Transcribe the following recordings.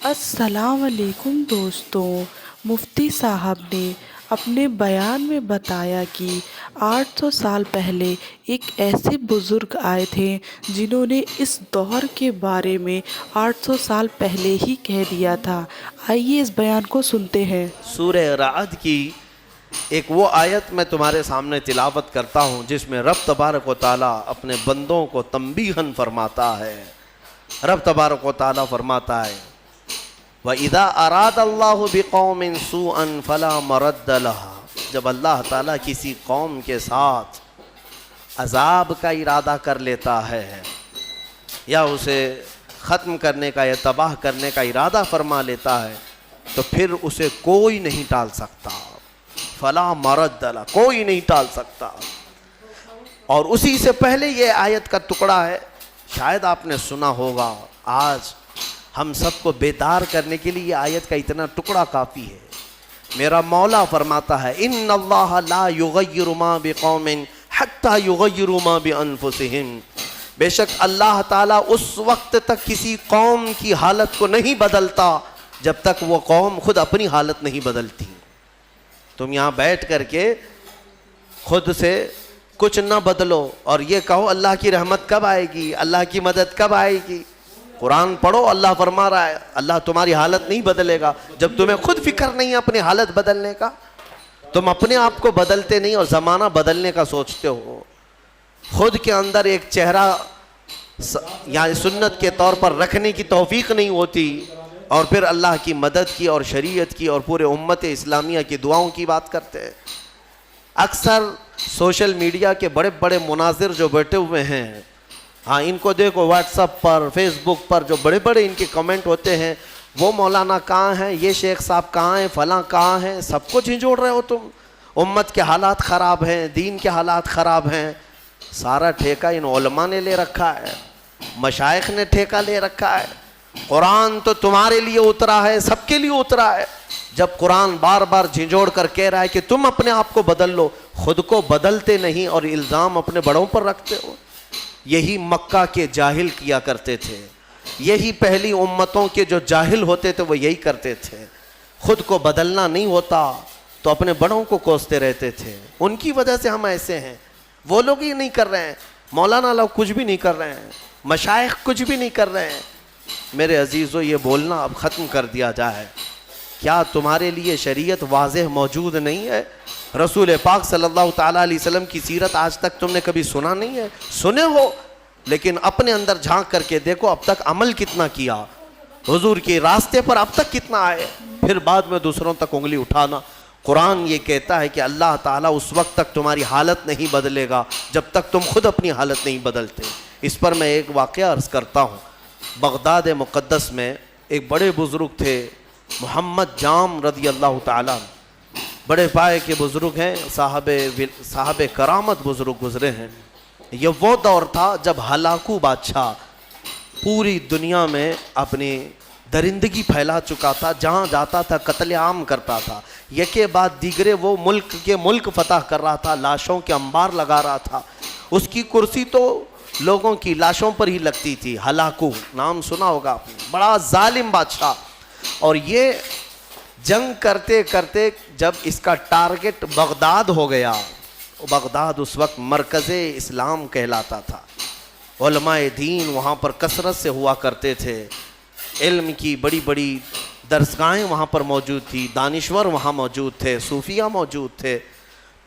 السلام علیکم دوستوں، مفتی صاحب نے اپنے بیان میں بتایا کہ 800 سال پہلے ایک ایسے بزرگ آئے تھے جنہوں نے اس دور کے بارے میں 800 سال پہلے ہی کہہ دیا تھا۔ آئیے اس بیان کو سنتے ہیں۔ سورہ رعد کی ایک وہ آیت میں تمہارے سامنے تلاوت کرتا ہوں جس میں رب تبارک و تعالیٰ اپنے بندوں کو تنبیہاً فرماتا ہے۔ رب تبارک و تعالیٰ فرماتا ہے وَإِذَا أَرَادَ اللَّهُ بِقَوْمٍ سُوءًا فَلَا مَرَدَّ لَهَا، جب اللہ تعالیٰ کسی قوم کے ساتھ عذاب کا ارادہ کر لیتا ہے یا اسے ختم کرنے کا یا تباہ کرنے کا ارادہ فرما لیتا ہے تو پھر اسے کوئی نہیں ٹال سکتا۔ فَلَا مَرَدَّ لَهَا، کوئی نہیں ٹال سکتا۔ اور اسی سے پہلے یہ آیت کا ٹکڑا ہے، شاید آپ نے سنا ہوگا، آج ہم سب کو بیدار کرنے کے لیے یہ آیت کا اتنا ٹکڑا کافی ہے۔ میرا مولا فرماتا ہے ان اللہ لا یغیر ما بقوم حتی یغیروا ما بانفسہم، بے شک اللہ تعالیٰ اس وقت تک کسی قوم کی حالت کو نہیں بدلتا جب تک وہ قوم خود اپنی حالت نہیں بدلتی۔ تم یہاں بیٹھ کر کے خود سے کچھ نہ بدلو اور یہ کہو اللہ کی رحمت کب آئے گی، اللہ کی مدد کب آئے گی۔ قرآن پڑھو، اللہ فرما رہا ہے اللہ تمہاری حالت نہیں بدلے گا جب تمہیں خود فکر نہیں ہے اپنی حالت بدلنے کا۔ تم اپنے آپ کو بدلتے نہیں اور زمانہ بدلنے کا سوچتے ہو۔ خود کے اندر ایک چہرہ یعنی سنت کے طور پر رکھنے کی توفیق نہیں ہوتی اور پھر اللہ کی مدد کی اور شریعت کی اور پورے امت اسلامیہ کی دعاؤں کی بات کرتے ہیں۔ اکثر سوشل میڈیا کے بڑے بڑے مناظر جو بیٹھے ہوئے ہیں، ہاں ان کو دیکھو واٹس ایپ پر فیس بک پر جو بڑے بڑے ان کے کمنٹ ہوتے ہیں، وہ مولانا کہاں ہیں، یہ شیخ صاحب کہاں ہیں، فلاں کہاں ہیں، سب کو جھنجھوڑ رہے ہو تم۔ امت کے حالات خراب ہیں، دین کے حالات خراب ہیں، سارا ٹھیکہ ان علماء نے لے رکھا ہے، مشائخ نے ٹھیکہ لے رکھا ہے۔ قرآن تو تمہارے لیے اترا ہے، سب کے لیے اترا ہے۔ جب قرآن بار بار جھنجھوڑ کر کہہ رہا ہے کہ تم اپنے آپ کو بدل لو، خود کو بدلتے نہیں اور الزام اپنے بڑوں پر رکھتے ہو۔ یہی مکہ کے جاہل کیا کرتے تھے، یہی پہلی امتوں کے جو جاہل ہوتے تھے وہ یہی کرتے تھے۔ خود کو بدلنا نہیں ہوتا تو اپنے بڑوں کو کوستے رہتے تھے، ان کی وجہ سے ہم ایسے ہیں۔ وہ لوگ ہی نہیں کر رہے ہیں، مولانا لوگ کچھ بھی نہیں کر رہے ہیں، مشائخ کچھ بھی نہیں کر رہے ہیں۔ میرے عزیزو، یہ بولنا اب ختم کر دیا جائے۔ کیا تمہارے لیے شریعت واضح موجود نہیں ہے؟ رسول پاک صلی اللہ تعالیٰ علیہ وسلم کی سیرت آج تک تم نے کبھی سنا نہیں ہے؟ سنے ہو لیکن اپنے اندر جھانک کر کے دیکھو اب تک عمل کتنا کیا، حضور کے راستے پر اب تک کتنا آئے، پھر بعد میں دوسروں تک انگلی اٹھانا۔ قرآن یہ کہتا ہے کہ اللہ تعالیٰ اس وقت تک تمہاری حالت نہیں بدلے گا جب تک تم خود اپنی حالت نہیں بدلتے۔ اس پر میں ایک واقعہ عرض کرتا ہوں۔ بغداد مقدس میں ایک بڑے بزرگ تھے، محمد جام رضی اللہ تعالیٰ، بڑے پائے کے بزرگ ہیں، صاحب کرامت بزرگ گزرے ہیں۔ یہ وہ دور تھا جب ہلاکو بادشاہ پوری دنیا میں اپنی درندگی پھیلا چکا تھا، جہاں جاتا تھا قتل عام کرتا تھا، یکے بعد دیگرے وہ ملک فتح کر رہا تھا، لاشوں کے انبار لگا رہا تھا۔ اس کی کرسی تو لوگوں کی لاشوں پر ہی لگتی تھی۔ ہلاکو نام سنا ہوگا آپ نے، بڑا ظالم بادشاہ۔ اور یہ جنگ کرتے کرتے جب اس کا ٹارگٹ بغداد ہو گیا، بغداد اس وقت مرکز اسلام کہلاتا تھا، علماء دین وہاں پر کثرت سے ہوا کرتے تھے، علم کی بڑی بڑی درسگاہیں وہاں پر موجود تھی، دانشور وہاں موجود تھے، صوفیہ موجود تھے۔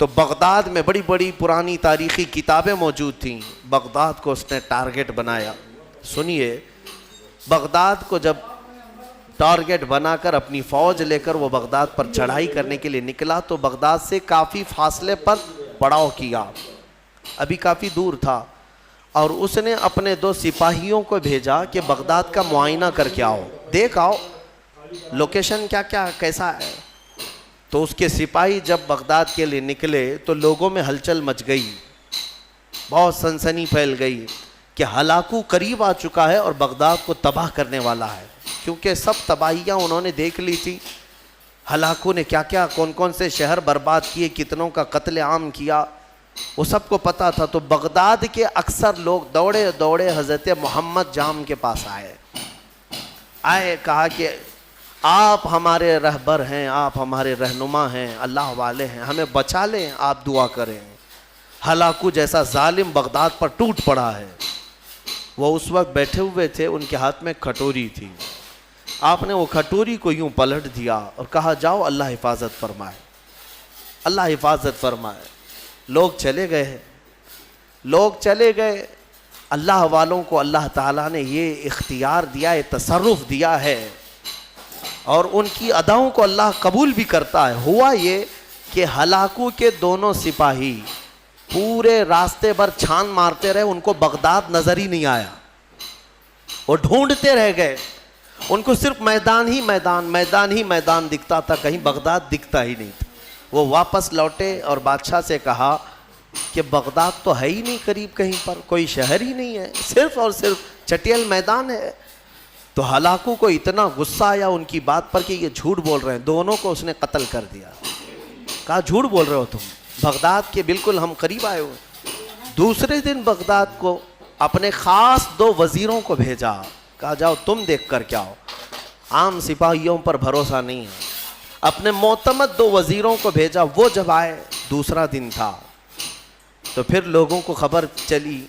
تو بغداد میں بڑی بڑی پرانی تاریخی کتابیں موجود تھیں۔ بغداد کو اس نے ٹارگٹ بنایا۔ سنیے، بغداد کو جب ٹارگٹ بنا کر اپنی فوج لے کر وہ بغداد پر چڑھائی کرنے کے لیے نکلا تو بغداد سے کافی فاصلے پر پڑاؤ کیا، ابھی کافی دور تھا، اور اس نے اپنے 2 سپاہیوں کو بھیجا کہ بغداد کا معائنہ کر کے آؤ، دیکھ آؤ لوکیشن کیا کیسا ہے۔ تو اس کے سپاہی جب بغداد کے لیے نکلے تو لوگوں میں ہلچل مچ گئی، بہت سنسنی پھیل گئی کہ ہلاکو قریب آ چکا ہے اور بغداد کو تباہ کرنے والا ہے، کیونکہ سب تباہیاں انہوں نے دیکھ لی تھی۔ ہلاکو نے کیا کون سے شہر برباد کیے، کتنوں کا قتل عام کیا، وہ سب کو پتا تھا۔ تو بغداد کے اکثر لوگ دوڑے دوڑے حضرت محمد جام کے پاس آئے، کہا کہ آپ ہمارے رہبر ہیں، آپ ہمارے رہنما ہیں، اللہ والے ہیں، ہمیں بچا لیں، آپ دعا کریں۔ ہلاکو جیسا ظالم بغداد پر ٹوٹ پڑا ہے۔ وہ اس وقت بیٹھے ہوئے تھے، ان کے ہاتھ میں کھٹوری تھی۔ آپ نے وہ کھٹوری کو یوں پلٹ دیا اور کہا جاؤ اللہ حفاظت فرمائے، اللہ حفاظت فرمائے۔ لوگ چلے گئے، لوگ چلے گئے۔ اللہ والوں کو اللہ تعالیٰ نے یہ اختیار دیا ہے، تصرف دیا ہے، اور ان کی اداؤں کو اللہ قبول بھی کرتا ہے۔ ہوا یہ کہ ہلاکو کے دونوں سپاہی پورے راستے بھر چھان مارتے رہے، ان کو بغداد نظر ہی نہیں آیا۔ وہ ڈھونڈتے رہ گئے، ان کو صرف میدان ہی میدان، میدان ہی میدان دکھتا تھا، کہیں بغداد دکھتا ہی نہیں تھا۔ وہ واپس لوٹے اور بادشاہ سے کہا کہ بغداد تو ہے ہی نہیں قریب، کہیں پر کوئی شہر ہی نہیں ہے، صرف اور صرف چٹیل میدان ہے۔ تو ہلاکو کو اتنا غصہ آیا ان کی بات پر کہ یہ جھوٹ بول رہے ہیں، دونوں کو اس نے قتل کر دیا۔ کہا جھوٹ بول رہے ہو تم، بغداد کے بالکل ہم قریب آئے ہوئے۔ دوسرے دن بغداد کو اپنے خاص 2 وزیروں کو بھیجا، کہا جاؤ تم دیکھ کر کیا ہو، عام سپاہیوں پر بھروسہ نہیں ہے۔ اپنے معتمد 2 وزیروں کو بھیجا، وہ جب آئے، دوسرا دن تھا، تو پھر لوگوں کو خبر چلی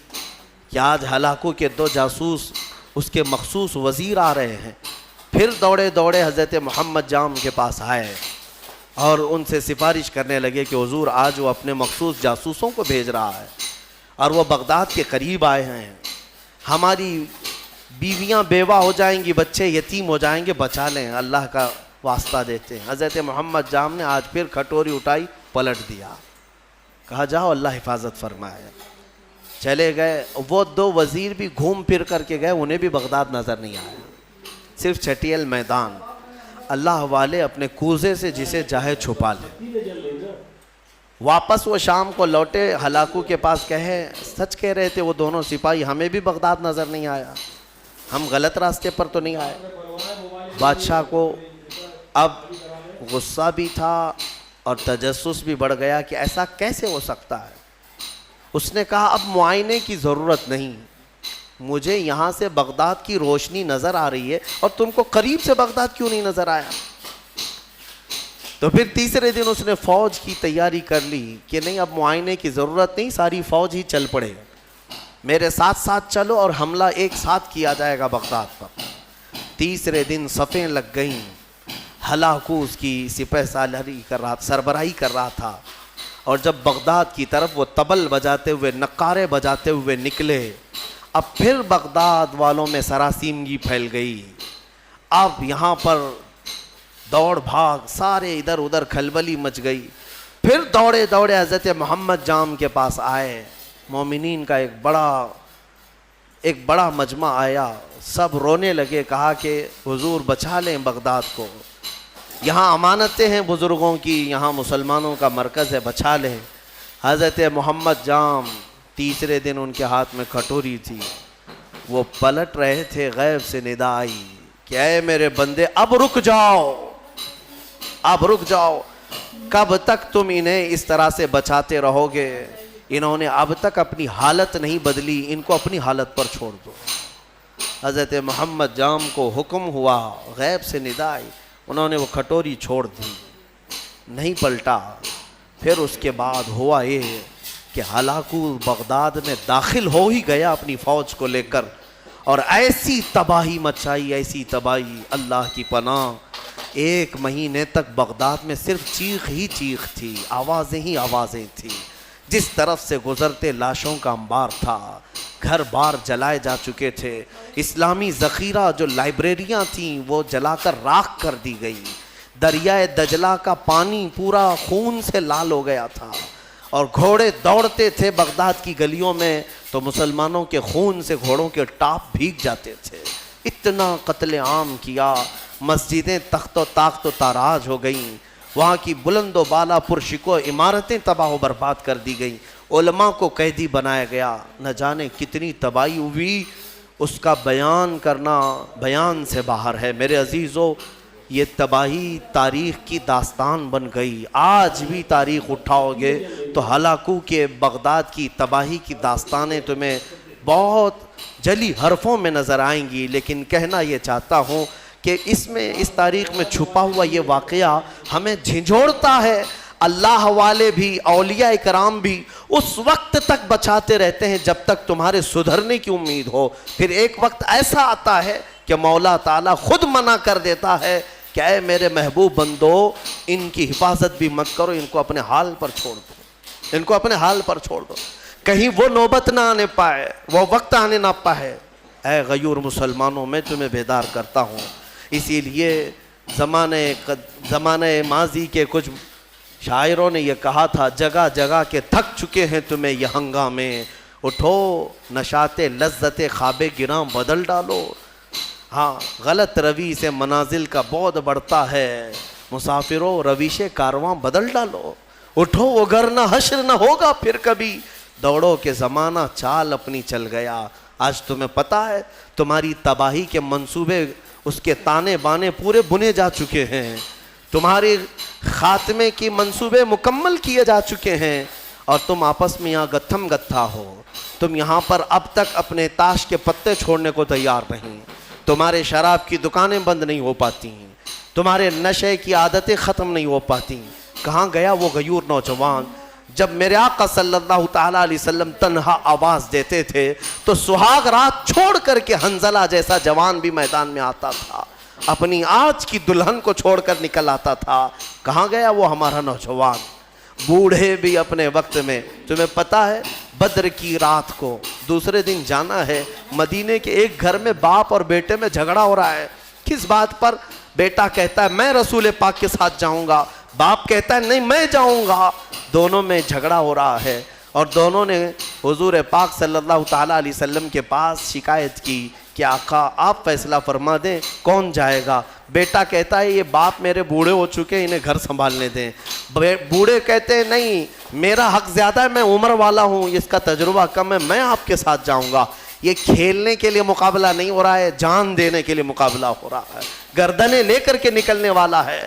کہ آج ہلاکو کے 2 جاسوس اس کے مخصوص وزیر آ رہے ہیں۔ پھر دوڑے دوڑے حضرت محمد جام کے پاس آئے اور ان سے سفارش کرنے لگے کہ حضور آج وہ اپنے مخصوص جاسوسوں کو بھیج رہا ہے اور وہ بغداد کے قریب آئے ہیں، ہماری بیویاں بیوہ ہو جائیں گی، بچے یتیم ہو جائیں گے، بچا لیں، اللہ کا واسطہ دیتے ہیں۔ حضرت محمد جام نے آج پھر کھٹوری اٹھائی، پلٹ دیا، کہا جاؤ اللہ حفاظت فرمائے۔ چلے گئے، وہ 2 وزیر بھی گھوم پھر کر کے گئے، انہیں بھی بغداد نظر نہیں آیا، صرف چٹیل میدان۔ اللہ والے اپنے کوزے سے جسے چاہے چھپا لے۔ واپس وہ شام کو لوٹے، ہلاکو کے پاس کہے سچ کہہ رہے تھے وہ دونوں سپاہی، ہمیں بھی بغداد نظر نہیں آیا، ہم غلط راستے پر تو نہیں آئے۔ بادشاہ کو اب غصہ بھی تھا اور تجسس بھی بڑھ گیا کہ ایسا کیسے ہو سکتا ہے۔ اس نے کہا اب معائنے کی ضرورت نہیں، مجھے یہاں سے بغداد کی روشنی نظر آ رہی ہے، اور تم کو قریب سے بغداد کیوں نہیں نظر آیا؟ تو پھر تیسرے دن اس نے فوج کی تیاری کر لی کہ نہیں اب معائنے کی ضرورت نہیں، ساری فوج ہی چل پڑے، میرے ساتھ ساتھ چلو اور حملہ ایک ساتھ کیا جائے گا بغداد پر۔ تیسرے دن صفیں لگ گئیں، ہلاکو اس کی سپہ سالاری کر رہا، سربراہی کر رہا تھا، اور جب بغداد کی طرف وہ طبل بجاتے ہوئے، نقارے بجاتے ہوئے نکلے، اب پھر بغداد والوں میں سراسیمگی پھیل گئی۔ اب یہاں پر دوڑ بھاگ، سارے ادھر ادھر کھلبلی مچ گئی۔ پھر دوڑے دوڑے حضرت محمد جام کے پاس آئے، مومنین کا ایک بڑا مجمع آیا، سب رونے لگے، کہا کہ حضور بچا لیں بغداد کو، یہاں امانتیں ہیں بزرگوں کی، یہاں مسلمانوں کا مرکز ہے، بچا لیں۔ حضرت محمد جام تیسرے دن ان کے ہاتھ میں کھٹوری تھی، وہ پلٹ رہے تھے، غیب سے ندا آئی کہ اے میرے بندے اب رک جاؤ، اب رک جاؤ، کب تک تم انہیں اس طرح سے بچاتے رہو گے؟ انہوں نے اب تک اپنی حالت نہیں بدلی، ان کو اپنی حالت پر چھوڑ دو۔ حضرت محمد جام کو حکم ہوا، غیب سے ندا آئی، انہوں نے وہ کھٹوری چھوڑ دی، نہیں پلٹا۔ پھر اس کے بعد ہوا یہ کہ ہلاکو بغداد میں داخل ہو ہی گیا اپنی فوج کو لے کر، اور ایسی تباہی مچائی، ایسی تباہی، اللہ کی پناہ۔ 1 مہینے تک بغداد میں صرف چیخ ہی چیخ تھی، آوازیں ہی آوازیں تھیں، جس طرف سے گزرتے لاشوں کا انبار تھا، گھر بار جلائے جا چکے تھے، اسلامی ذخیرہ جو لائبریریاں تھیں وہ جلا کر راکھ کر دی گئی، دریائے دجلہ کا پانی پورا خون سے لال ہو گیا تھا، اور گھوڑے دوڑتے تھے بغداد کی گلیوں میں تو مسلمانوں کے خون سے گھوڑوں کے ٹاپ بھیگ جاتے تھے۔ اتنا قتل عام کیا، مسجدیں تخت و طاقت و تاراج ہو گئیں، وہاں کی بلند و بالا پرشکو عمارتیں تباہ و برباد کر دی گئیں، علماء کو قیدی بنایا گیا، نہ جانے کتنی تباہی ہوئی، اس کا بیان کرنا بیان سے باہر ہے۔ میرے عزیزو، یہ تباہی تاریخ کی داستان بن گئی، آج بھی تاریخ اٹھاؤ گے تو ہلاکو کے بغداد کی تباہی کی داستانیں تمہیں بہت جلی حرفوں میں نظر آئیں گی، لیکن کہنا یہ چاہتا ہوں کہ اس تاریخ میں چھپا ہوا یہ واقعہ ہمیں جھنجھوڑتا ہے۔ اللہ والے بھی، اولیاء کرام بھی اس وقت تک بچاتے رہتے ہیں جب تک تمہارے سدھرنے کی امید ہو، پھر ایک وقت ایسا آتا ہے کہ مولا تعالیٰ خود منع کر دیتا ہے کہ اے میرے محبوب بندو، ان کی حفاظت بھی مت کرو، ان کو اپنے حال پر چھوڑ دو، ان کو اپنے حال پر چھوڑ دو، کہیں وہ نوبت نہ آنے پائے، وہ وقت آنے نہ پائے۔ اے غیور مسلمانوں، میں تمہیں بیدار کرتا ہوں۔ اسی لیے زمانہ ماضی کے کچھ شاعروں نے یہ کہا تھا، جگہ جگہ کے تھک چکے ہیں تمہیں یہ ہنگامے، اٹھو نشاط لذت خواب گراں بدل ڈالو۔ ہاں، غلط روی سے منازل کا بعد بڑھتا ہے، مسافروں رویش کارواں بدل ڈالو، اٹھو وگرنہ حشر نہ ہوگا پھر کبھی، دوڑو کہ زمانہ چال اپنی چل گیا۔ آج تمہیں پتہ ہے تمہاری تباہی کے منصوبے، اس کے تانے بانے پورے بنے جا چکے ہیں، تمہارے خاتمے کی منصوبے مکمل کیے جا چکے ہیں، اور تم آپس میں یہاں گتھم گتھا ہو۔ تم یہاں پر اب تک اپنے تاش کے پتے چھوڑنے کو تیار نہیں، تمہارے شراب کی دکانیں بند نہیں ہو پاتی، تمہارے نشے کی عادتیں ختم نہیں ہو پاتی۔ کہاں گیا وہ غیور نوجوان؟ جب میرے آقا صلی اللہ تعالیٰ علیہ وسلم تنہا آواز دیتے تھے تو سہاگ رات چھوڑ کر کے حنظلہ جیسا جوان بھی میدان میں آتا تھا، اپنی آج کی دلہن کو چھوڑ کر نکل آتا تھا۔ کہاں گیا وہ ہمارا نوجوان؟ بوڑھے بھی اپنے وقت میں، تمہیں پتہ ہے بدر کی رات کو دوسرے دن جانا ہے، مدینے کے ایک گھر میں باپ اور بیٹے میں جھگڑا ہو رہا ہے۔ کس بات پر؟ بیٹا کہتا ہے میں رسول پاک کے ساتھ جاؤں گا، باپ کہتا ہے نہیں میں جاؤں گا، دونوں میں جھگڑا ہو رہا ہے، اور دونوں نے حضور پاک صلی اللہ تعالیٰ علیہ وسلم کے پاس شکایت کی کہ آقا آپ فیصلہ فرما دیں کون جائے گا۔ بیٹا کہتا ہے یہ باپ میرے بوڑھے ہو چکے ہیں، انہیں گھر سنبھالنے دیں۔ بوڑھے کہتے ہیں نہیں میرا حق زیادہ ہے، میں عمر والا ہوں، اس کا تجربہ کم ہے، میں آپ کے ساتھ جاؤں گا۔ یہ کھیلنے کے لیے مقابلہ نہیں ہو رہا ہے، جان دینے کے لیے مقابلہ ہو رہا ہے، گردنیں لے کر کے نکلنے والا ہے۔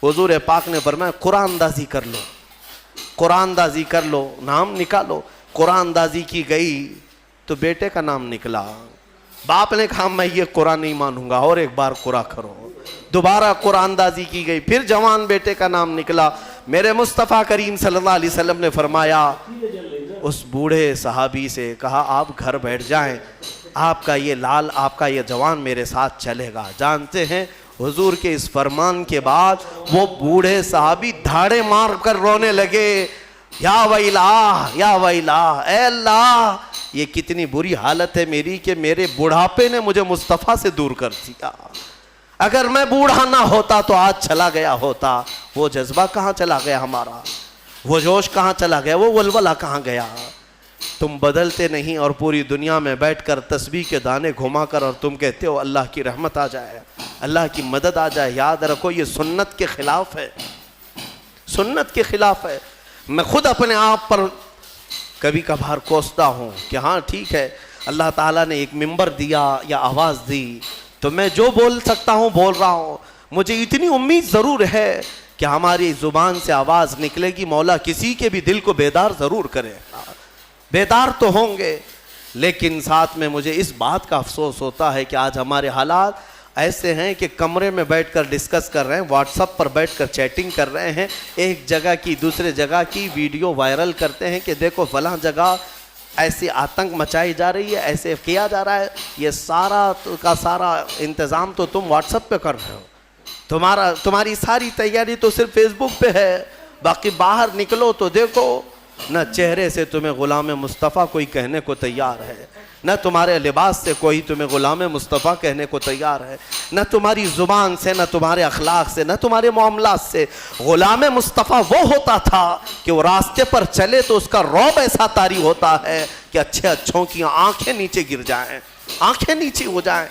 حضور پاک نے فرمایا قرآن اندازی کر لو، قرآن اندازی کر لو، نام نکالو۔ قرآن اندازی کی گئی تو بیٹے کا نام نکلا۔ باپ نے کہا میں یہ قرآن نہیں مانوں گا، اور ایک بار قرآن کرو۔ دوبارہ قرآن اندازی کی گئی، پھر جوان بیٹے کا نام نکلا۔ میرے مصطفیٰ کریم صلی اللہ علیہ وسلم نے فرمایا، اس بوڑھے صحابی سے کہا آپ گھر بیٹھ جائیں، آپ کا یہ لال، آپ کا یہ جوان میرے ساتھ چلے گا۔ جانتے ہیں حضور کے اس فرمان کے بعد وہ بوڑھے صحابی دھاڑے مار کر رونے لگے، یا ویلا یا ویلا، اے اللہ یہ کتنی بری حالت ہے میری کہ میرے بڑھاپے نے مجھے مصطفیٰ سے دور کر دیا، اگر میں بوڑھا نہ ہوتا تو آج چلا گیا ہوتا۔ وہ جذبہ کہاں چلا گیا ہمارا؟ وہ جوش کہاں چلا گیا؟ وہ ولولہ کہاں گیا؟ تم بدلتے نہیں، اور پوری دنیا میں بیٹھ کر تسبیح کے دانے گھما کر اور تم کہتے ہو اللہ کی رحمت آ جائے، اللہ کی مدد آ جائے۔ یاد رکھو یہ سنت کے خلاف ہے، سنت کے خلاف ہے۔ میں خود اپنے آپ پر کبھی کبھار کوستا ہوں کہ ہاں ٹھیک ہے اللہ تعالیٰ نے ایک منبر دیا یا آواز دی تو میں جو بول سکتا ہوں بول رہا ہوں۔ مجھے اتنی امید ضرور ہے کہ ہماری زبان سے آواز نکلے گی، مولا کسی کے بھی دل کو بیدار ضرور کرے، بیدار تو ہوں گے، لیکن ساتھ میں مجھے اس بات کا افسوس ہوتا ہے کہ آج ہمارے حالات ایسے ہیں کہ کمرے میں بیٹھ کر ڈسکس کر رہے ہیں، واٹس ایپ پر بیٹھ کر چیٹنگ کر رہے ہیں، ایک جگہ کی دوسرے جگہ کی ویڈیو وائرل کرتے ہیں کہ دیکھو فلاں جگہ ایسی آتنک مچائی جا رہی ہے، ایسے کیا جا رہا ہے۔ یہ سارا کا سارا انتظام تو تم واٹس ایپ پہ کر رہے ہو، تمہاری ساری تیاری تو صرف فیس بک پہ ہے، باقی باہر نکلو تو دیکھو نہ چہرے سے تمہیں غلام مصطفیٰ کوئی کہنے کو تیار ہے، نہ تمہارے لباس سے کوئی تمہیں غلام مصطفیٰ کہنے کو تیار ہے، نہ تمہاری زبان سے، نہ تمہارے اخلاق سے، نہ تمہارے معاملات سے۔ غلام مصطفیٰ وہ ہوتا تھا کہ وہ راستے پر چلے تو اس کا رعب ایسا طاری ہوتا ہے کہ اچھے اچھوں کی آنکھیں نیچے گر جائیں، آنکھیں نیچے ہو جائیں۔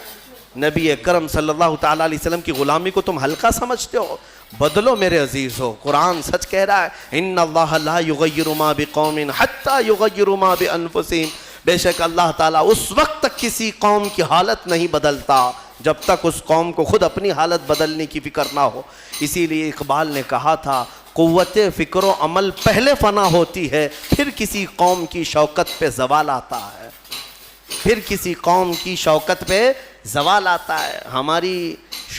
نبی اکرم صلی اللہ تعالیٰ علیہ وسلم کی غلامی کو تم ہلکا سمجھتے ہو؟ بدلو میرے عزیز ہو، قرآن سچ کہہ رہا ہے ان اللہ لا یغیر ما بقوم حتی یغیروا ما بانفسہم، بے شک اللہ تعالیٰ اس وقت تک کسی قوم کی حالت نہیں بدلتا جب تک اس قوم کو خود اپنی حالت بدلنے کی فکر نہ ہو۔ اسی لیے اقبال نے کہا تھا قوت فکر و عمل پہلے فنا ہوتی ہے، پھر کسی قوم کی شوکت پہ زوال آتا ہے، پھر کسی قوم کی شوکت پہ زوال آتا ہے۔ ہماری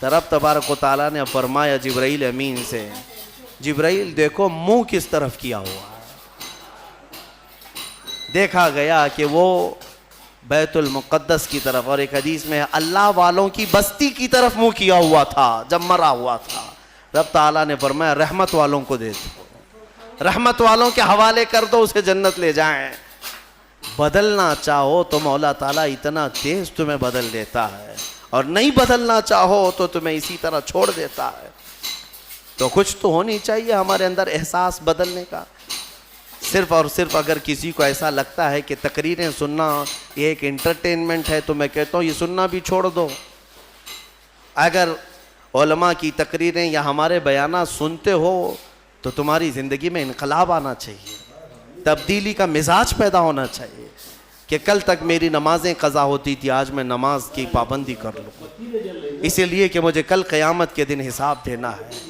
تو رب تبارک و تعالیٰ نے فرمایا جبرائیل امین سے، جبرائیل دیکھو منہ کس طرف کیا ہوا ہے۔ دیکھا گیا کہ وہ بیت المقدس کی طرف، اور ایک حدیث میں اللہ والوں کی بستی کی طرف منہ کیا ہوا تھا جب مرا ہوا تھا۔ رب تعالیٰ نے فرمایا رحمت والوں کو دے دو، رحمت والوں کے حوالے کر دو، اسے جنت لے جائیں۔ بدلنا چاہو تو مولا تعالیٰ اتنا تیز تمہیں بدل دیتا ہے، اور نہیں بدلنا چاہو تو تمہیں اسی طرح چھوڑ دیتا ہے۔ تو کچھ تو ہونی چاہیے ہمارے اندر احساس بدلنے کا۔ صرف اور صرف اگر کسی کو ایسا لگتا ہے کہ تقریریں سننا یہ ایک انٹرٹینمنٹ ہے، تو میں کہتا ہوں یہ سننا بھی چھوڑ دو۔ اگر علماء کی تقریریں یا ہمارے بیانات سنتے ہو تو تمہاری زندگی میں انقلاب آنا چاہیے، تبدیلی کا مزاج پیدا ہونا چاہیے کہ کل تک میری نمازیں قضا ہوتی تھی، آج میں نماز کی پابندی کر لوں، اسی لیے کہ مجھے کل قیامت کے دن حساب دینا ہے۔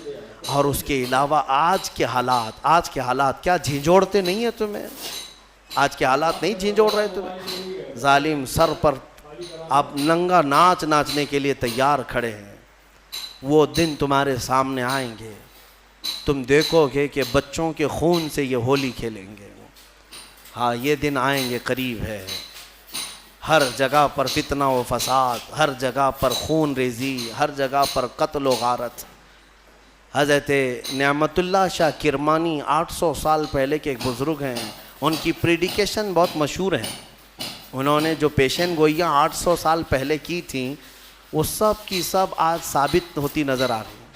اور اس کے علاوہ آج کے حالات کیا جھنجھوڑتے نہیں ہیں تمہیں؟ آج کے حالات نہیں جھنجھوڑ رہے تمہیں؟ ظالم سر پر آپ ننگا ناچنے کے لیے تیار کھڑے ہیں۔ وہ دن تمہارے سامنے آئیں گے، تم دیکھو گے کہ بچوں کے خون سے یہ ہولی کھیلیں گے۔ ہاں یہ دن آئیں گے، قریب ہے۔ ہر جگہ پر فتنہ و فساد، ہر جگہ پر خون ریزی، ہر جگہ پر قتل و غارت۔ حضرت نعمت اللہ شاہ کرمانی 800 سال پہلے کے ایک بزرگ ہیں، ان کی پریڈیکیشن بہت مشہور ہے۔ انہوں نے جو پیشن گوئیاں 800 سال پہلے کی تھیں وہ سب کی سب آج ثابت ہوتی نظر آ رہی ہیں۔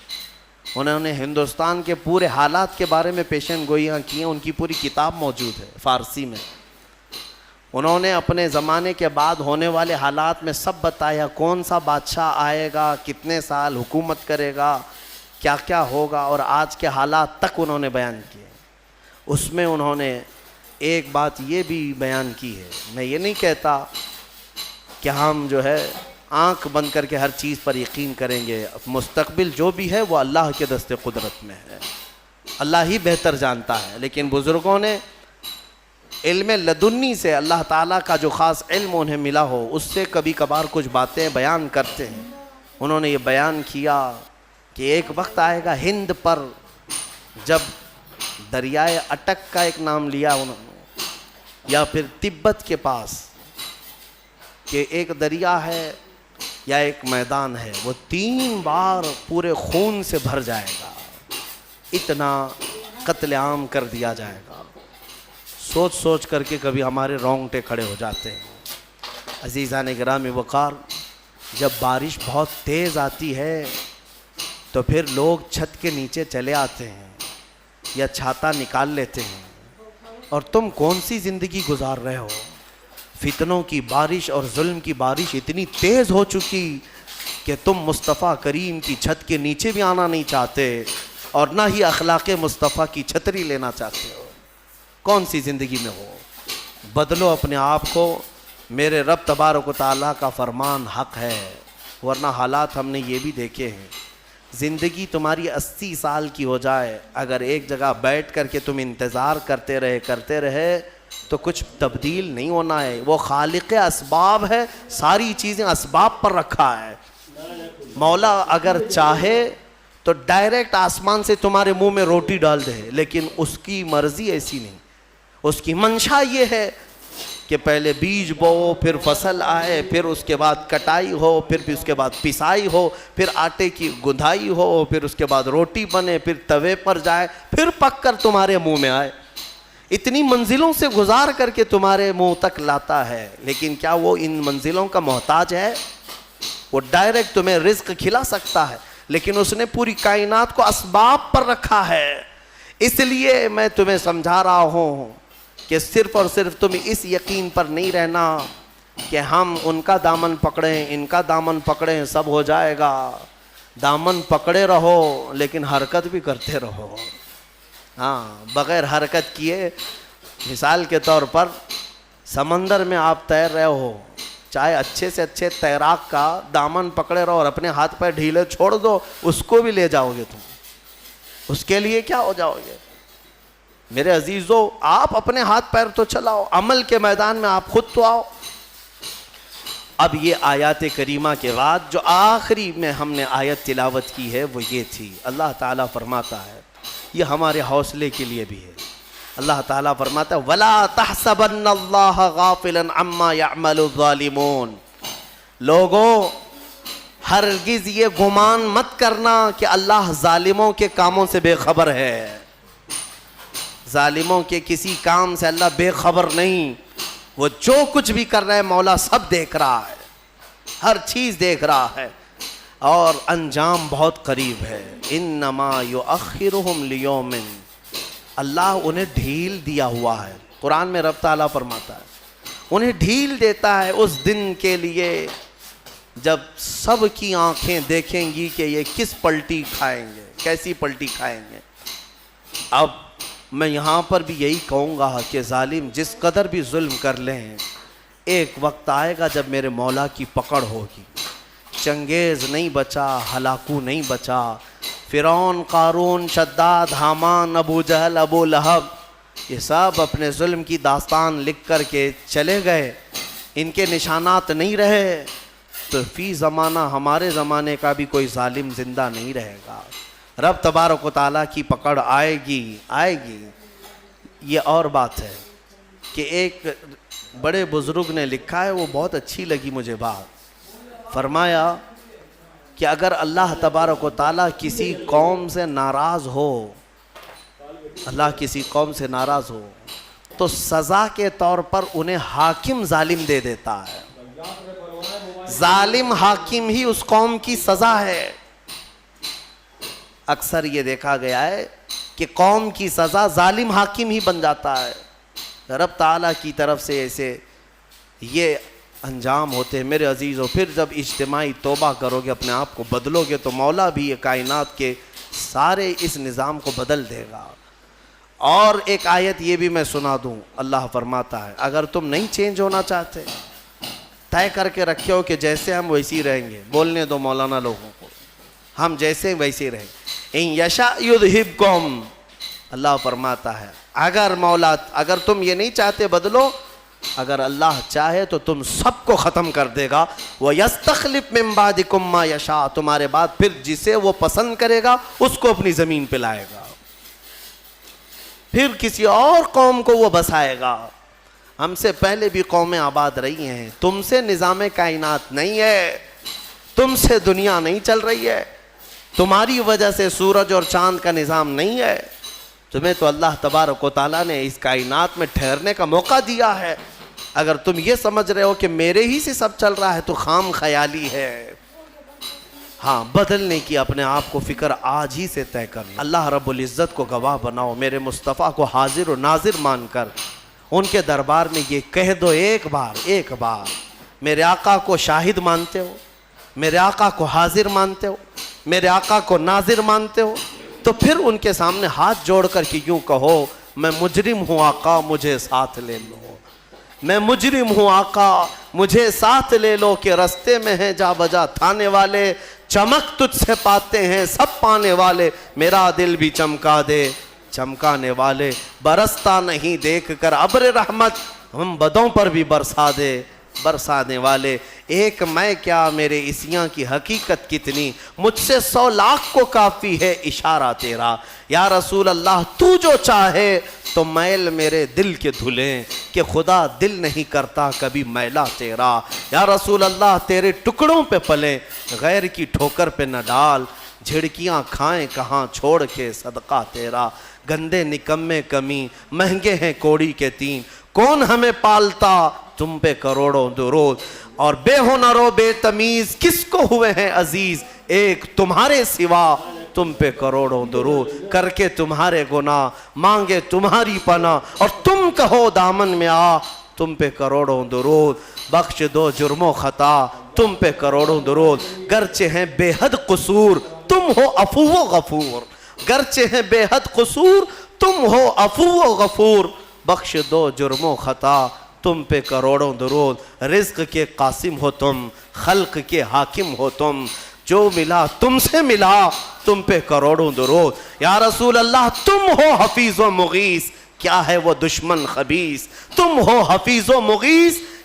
انہوں نے ہندوستان کے پورے حالات کے بارے میں پیشن گوئیاں کی ہیں، ان کی پوری کتاب موجود ہے فارسی میں۔ انہوں نے اپنے زمانے کے بعد ہونے والے حالات میں سب بتایا، کون سا بادشاہ آئے گا، کتنے سال حکومت کرے گا، کیا کیا ہوگا، اور آج کے حالات تک انہوں نے بیان کیے۔ اس میں انہوں نے ایک بات یہ بھی بیان کی ہے، میں یہ نہیں کہتا کہ ہم جو ہے آنکھ بند کر کے ہر چیز پر یقین کریں گے، مستقبل جو بھی ہے وہ اللہ کے دست قدرت میں ہے، اللہ ہی بہتر جانتا ہے، لیکن بزرگوں نے علم لدنی سے، اللہ تعالیٰ کا جو خاص علم انہیں ملا ہو، اس سے کبھی کبھار کچھ باتیں بیان کرتے ہیں۔ انہوں نے یہ بیان کیا کہ ایک وقت آئے گا ہند پر، جب دریائے اٹک کا ایک نام لیا انہوں نے، یا پھر تبت کے پاس، کہ ایک دریا ہے یا ایک میدان ہے، وہ 3 بار پورے خون سے بھر جائے گا، اتنا قتل عام کر دیا جائے گا۔ سوچ سوچ کر کے کبھی ہمارے رونگٹے کھڑے ہو جاتے ہیں۔ عزیزان گرامی وقار، جب بارش بہت تیز آتی ہے تو پھر لوگ چھت کے نیچے چلے آتے ہیں یا چھاتا نکال لیتے ہیں، اور تم کون سی زندگی گزار رہے ہو؟ فتنوں کی بارش اور ظلم کی بارش اتنی تیز ہو چکی کہ تم مصطفیٰ کریم کی چھت کے نیچے بھی آنا نہیں چاہتے، اور نہ ہی اخلاق مصطفیٰ کی چھتری لینا چاہتے ہو۔ کون سی زندگی میں ہو؟ بدلو اپنے آپ کو، میرے رب تبارک و تعالیٰ کا فرمان حق ہے، ورنہ حالات ہم نے یہ بھی دیکھے ہیں۔ زندگی تمہاری 80 سال کی ہو جائے، اگر ایک جگہ بیٹھ کر کے تم انتظار کرتے رہے تو کچھ تبدیل نہیں ہونا ہے۔ وہ خالق اسباب ہے، ساری چیزیں اسباب پر رکھا ہے۔ مولا اگر چاہے تو ڈائریکٹ آسمان سے تمہارے منہ میں روٹی ڈال دے، لیکن اس کی مرضی ایسی نہیں۔ اس کی منشا یہ ہے کہ پہلے بیج بو، پھر فصل آئے، پھر اس کے بعد کٹائی ہو، پھر اس کے بعد پسائی ہو، پھر آٹے کی گندھائی ہو، پھر اس کے بعد روٹی بنے، پھر توے پر جائے، پھر پک کر تمہارے منہ میں آئے۔ اتنی منزلوں سے گزار کر کے تمہارے منہ تک لاتا ہے، لیکن کیا وہ ان منزلوں کا محتاج ہے؟ وہ ڈائریکٹ تمہیں رزق کھلا سکتا ہے، لیکن اس نے پوری کائنات کو اسباب پر رکھا ہے۔ اس لیے میں تمہیں سمجھا رہا ہوں کہ صرف اور صرف تم اس یقین پر نہیں رہنا کہ ہم ان کا دامن پکڑیں، ان کا دامن پکڑیں، سب ہو جائے گا۔ دامن پکڑے رہو لیکن حرکت بھی کرتے رہو۔ ہاں، بغیر حرکت کیے، مثال کے طور پر سمندر میں آپ تیر رہے ہو، چاہے اچھے سے اچھے تیراک کا دامن پکڑے رہو اور اپنے ہاتھ پیر ڈھیلے چھوڑ دو، اس کو بھی لے جاؤ گے تم، اس کے لیے کیا ہو جاؤ گے؟ میرے عزیزو، آپ اپنے ہاتھ پیر تو چلاؤ، عمل کے میدان میں آپ خود تو آؤ۔ اب یہ آیات کریمہ کے بعد جو آخری میں ہم نے آیت تلاوت کی ہے وہ یہ تھی. اللہ تعالیٰ فرماتا ہے, یہ ہمارے حوصلے کے لیے بھی ہے. اللہ تعالیٰ فرماتا ہے وَلَا تَحْسَبَنَّ اللَّهَ غَافِلًا عَمَّا يَعْمَلُ الظَّالِمُونَ. لوگوں ہرگز یہ گمان مت کرنا کہ اللہ ظالموں کے کاموں سے بے خبر ہے. ظالموں کے کسی کام سے اللہ بے خبر نہیں. وہ جو کچھ بھی کر رہے ہیں مولا سب دیکھ رہا ہے, ہر چیز دیکھ رہا ہے, اور انجام بہت قریب ہے. انما یؤخرہم لیوم, اللہ انہیں ڈھیل دیا ہوا ہے. قرآن میں رب تعالیٰ فرماتا ہے انہیں ڈھیل دیتا ہے اس دن کے لیے جب سب کی آنکھیں دیکھیں گی کہ یہ کس پلٹی کھائیں گے, کیسی پلٹی کھائیں گے. اب میں یہاں پر بھی یہی کہوں گا کہ ظالم جس قدر بھی ظلم کر لیں, ایک وقت آئے گا جب میرے مولا کی پکڑ ہوگی. چنگیز نہیں بچا, ہلاکو نہیں بچا, فرعون, قارون, شداد, حامان, ابو جہل, ابو لہب, یہ سب اپنے ظلم کی داستان لکھ کر کے چلے گئے. ان کے نشانات نہیں رہے تو فی زمانہ ہمارے زمانے کا بھی کوئی ظالم زندہ نہیں رہے گا. رب تبارک و تعالیٰ کی پکڑ آئے گی, آئے گی. یہ اور بات ہے کہ ایک بڑے بزرگ نے لکھا ہے, وہ بہت اچھی لگی مجھے بات. فرمایا کہ اگر اللہ تبارک و تعالیٰ کسی قوم سے ناراض ہو, اللہ کسی قوم سے ناراض ہو تو سزا کے طور پر انہیں حاکم ظالم دے دیتا ہے. ظالم حاکم ہی اس قوم کی سزا ہے. اکثر یہ دیکھا گیا ہے کہ قوم کی سزا ظالم حاکم ہی بن جاتا ہے. رب تعالیٰ کی طرف سے ایسے یہ انجام ہوتے ہیں میرے عزیزوں. پھر جب اجتماعی توبہ کرو گے, اپنے آپ کو بدلو گے, تو مولا بھی یہ کائنات کے سارے اس نظام کو بدل دے گا. اور ایک آیت یہ بھی میں سنا دوں. اللہ فرماتا ہے اگر تم نہیں چینج ہونا چاہتے, طے کر کے رکھے ہو کہ جیسے ہم ویسے ہی رہیں گے, بولنے دو مولانا لوگوں کو, ہم جیسے ویسے ہی رہیں گے. ان یشاء یذھبکم, اللہ فرماتا ہے اگر مولا, اگر تم یہ نہیں چاہتے بدلو, اگر اللہ چاہے تو تم سب کو ختم کر دے گا. وَيَسْتَخْلِفْ مِن بَعْدِكُم مَّا يَشَاءُ, تمہارے بعد پھر جسے وہ پسند کرے گا اس کو اپنی زمین پہ لائے گا, پھر کسی اور قوم کو وہ بسائے گا. ہم سے پہلے بھی قومیں آباد رہی ہیں, تم سے نظام کائنات نہیں ہے, تم سے دنیا نہیں چل رہی ہے, تمہاری وجہ سے سورج اور چاند کا نظام نہیں ہے. تمہیں تو اللہ تبارک و تعالیٰ نے اس کائنات میں ٹھہرنے کا موقع دیا ہے. اگر تم یہ سمجھ رہے ہو کہ میرے ہی سے سب چل رہا ہے تو خام خیالی ہے. ہاں, بدلنے کی اپنے آپ کو فکر آج ہی سے طے کر لو. اللہ رب العزت کو گواہ بناؤ, میرے مصطفیٰ کو حاضر و ناظر مان کر ان کے دربار میں یہ کہہ دو ایک بار میرے آقا کو شاہد مانتے ہو, میرے آقا کو حاضر مانتے ہو, میرے آقا کو ناظر مانتے ہو, تو پھر ان کے سامنے ہاتھ جوڑ کر کے یوں کہو میں مجرم ہوں آقا مجھے ساتھ لے لو, میں مجرم ہوں آقا مجھے ساتھ لے لو, کہ رستے میں ہیں جا بجا تھانے والے, چمک تجھ سے پاتے ہیں سب پانے والے, میرا دل بھی چمکا دے چمکانے والے, برستا نہیں دیکھ کر ابر رحمت, ہم بدوں پر بھی برسا دے برسانے والے. ایک میں کیا میرے عصیاں کی حقیقت کتنی, مجھ سے 100 لاکھ کو کافی ہے اشارہ تیرا. یا رسول اللہ تو جو چاہے تو میل میرے دل کے دھلیں, کہ خدا دل نہیں کرتا کبھی میلا تیرا. یا رسول اللہ تیرے ٹکڑوں پہ پلیں, غیر کی ٹھوکر پہ نہ ڈال, جھڑکیاں کھائیں کہاں چھوڑ کے صدقہ تیرا. گندے نکمے کمی مہنگے ہیں کوڑی کے 3, کون ہمیں پالتا تم پہ کروڑوں درود. اور بے ہنر و بے تمیز کس کو ہوئے ہیں عزیز, ایک تمہارے سوا تم پہ کروڑوں درود. کر کے تمہارے گناہ مانگے تمہاری پناہ, اور تم کہو دامن میں آ تم پہ کروڑوں درود. بخش دو جرم و خطا تم پہ کروڑوں درود. گرچہ ہیں بے حد قصور تم ہو عفو و غفور, گرچہ ہیں بے حد قصور تم ہو عفو و غفور. بخش دو جرم و خطا تم پہ کروڑوں درود. رزق کے قاسم ہو تم, خلق کے حاکم ہو تم, جو ملا تم سے ملا تم پہ کروڑوں درود. یا رسول اللہ تم ہو حفیظ و مغیث, کیا ہے وہ دشمن خبیث, تم ہو حفیظ و مغیث,